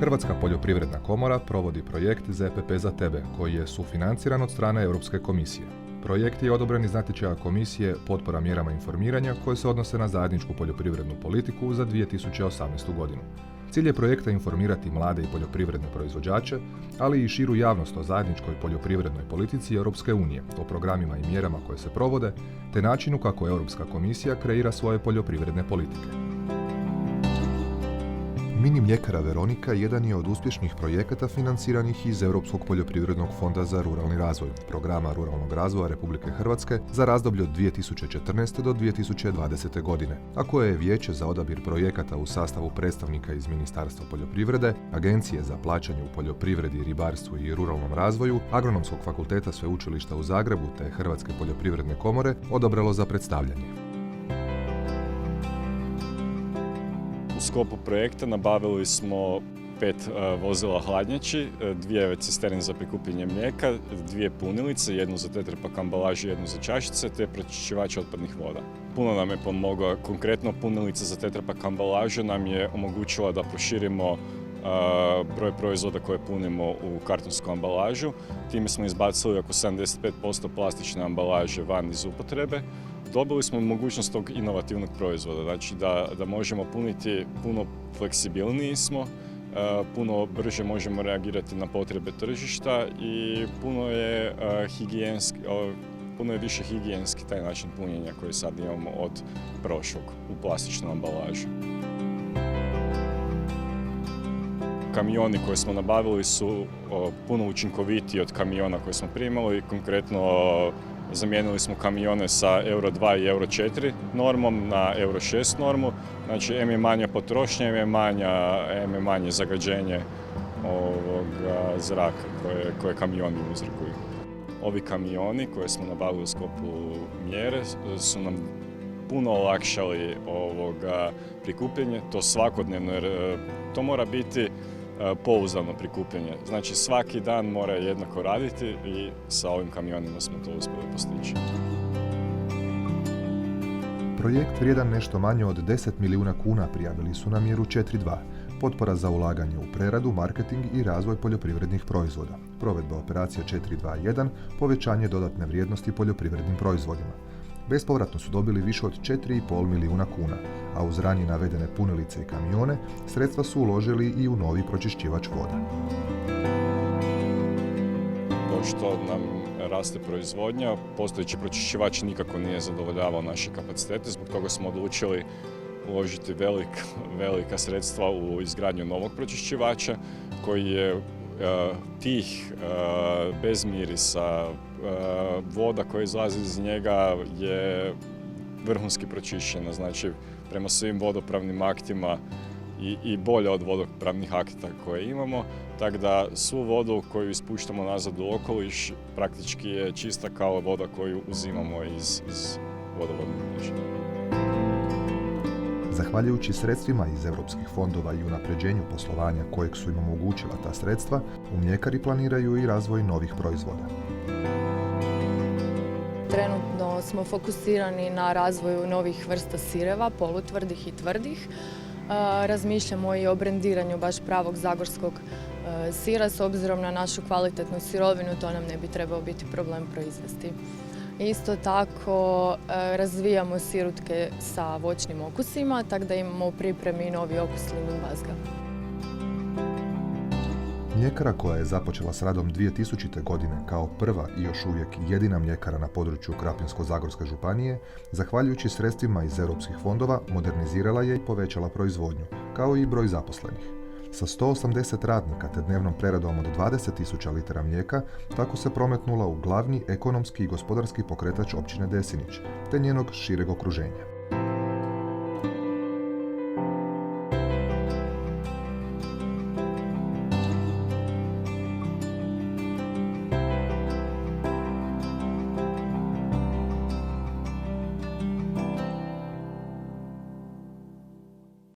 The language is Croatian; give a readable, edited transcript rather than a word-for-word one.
Hrvatska poljoprivredna komora provodi projekt ZPP za tebe, koji je sufinanciran od strane Europske komisije. Projekt je odobren iz natječaja komisije potpora mjerama informiranja koje se odnose na zajedničku poljoprivrednu politiku za 2018. godinu. Cilj je projekta informirati mlade i poljoprivredne proizvođače, ali i širu javnost o zajedničkoj poljoprivrednoj politici Europske unije, o programima i mjerama koje se provode, te načinu kako Europska komisija kreira svoje poljoprivredne politike. Mini mljekara Veronika jedan je od uspješnih projekata financiranih iz Europskog poljoprivrednog fonda za ruralni razvoj, programa ruralnog razvoja Republike Hrvatske za razdoblje od 2014. do 2020. godine, a koje je Vijeće za odabir projekata u sastavu predstavnika iz Ministarstva poljoprivrede, Agencije za plaćanje u poljoprivredi, ribarstvu i ruralnom razvoju, Agronomskog fakulteta Sveučilišta u Zagrebu te Hrvatske poljoprivredne komore odabralo za predstavljanje. U sklopu projekta nabavili smo 5 vozila hladnjači, 2 cisterne za prikupljanje mlijeka, 2 punilice, jednu za tetrapak ambalažu, jednu za čašice, te pročišćivač otpadnih voda. Puno nam je pomogla, konkretno punilica za tetrapak ambalažu nam je omogućila da proširimo broj proizvoda koje punimo u kartonsku ambalažu. Time smo izbacili oko 75% plastične ambalaže van iz upotrebe. Dobili smo mogućnost tog inovativnog proizvoda, znači da možemo puniti, puno fleksibilniji smo, puno brže možemo reagirati na potrebe tržišta i puno je više higijenski taj način punjenja koji sad imamo od prošlog u plastičnu ambalažu. Kamioni koje smo nabavili su puno učinkovitiji od kamiona koje smo primali, konkretno zamijenili smo kamione sa Euro 2 i Euro 4 normom na Euro 6 normu, znači M je manja potrošnja, M je manje zagađenje zraka koje kamioni uzrokuju. Ovi kamioni koje smo nabavili u sklopu mjere su nam puno olakšali prikupljanje, to svakodnevno, jer to mora biti pouzdano prikupljanje. Znači svaki dan mora jednako raditi i sa ovim kamionima smo to uspjeli postići. Projekt vrijedan nešto manje od 10 milijuna kuna prijavili su na mjeru 4.2, potpora za ulaganje u preradu, marketing i razvoj poljoprivrednih proizvoda, provedba operacija 4.2.1, povećanje dodatne vrijednosti poljoprivrednim proizvodima. Bespovratno su dobili više od 4,5 milijuna kuna, a uz ranije navedene punilice i kamione, sredstva su uložili i u novi pročišćivač voda. Pošto nam raste proizvodnja, postojeći pročišćivač nikako nije zadovoljavao naše kapacitete, zbog toga smo odlučili uložiti velika sredstva u izgradnju novog pročišćivača koji je tih, bez mirisa, voda koja izlazi iz njega je vrhunski pročišćena, znači prema svim vodopravnim aktima i bolja od vodopravnih akta koje imamo, tako da svu vodu koju ispuštamo nazad u okoliš praktički je čista kao voda koju uzimamo iz vodovodne mreže. Zahvaljujući sredstvima iz europskih fondova i unapređenju poslovanja kojeg su im omogućila ta sredstva, u mljekari planiraju i razvoj novih proizvoda. Trenutno smo fokusirani na razvoju novih vrsta sireva, polutvrdih i tvrdih. Razmišljamo i o brendiranju baš pravog zagorskog sira, s obzirom na našu kvalitetnu sirovinu, to nam ne bi trebao biti problem proizvesti. Isto tako razvijamo sirutke sa voćnim okusima, tako da imamo u pripremi novi okus limun bazga. Mljekara koja je započela s radom 2000. godine kao prva i još uvijek jedina mljekara na području Krapinsko-zagorske županije, zahvaljujući sredstvima iz europskih fondova, modernizirala je i povećala proizvodnju, kao i broj zaposlenih. Sa 180 radnika te dnevnom preradom od 20.000 litara mlijeka, tako se prometnula u glavni ekonomski i gospodarski pokretač općine Desinić, te njenog šireg okruženja.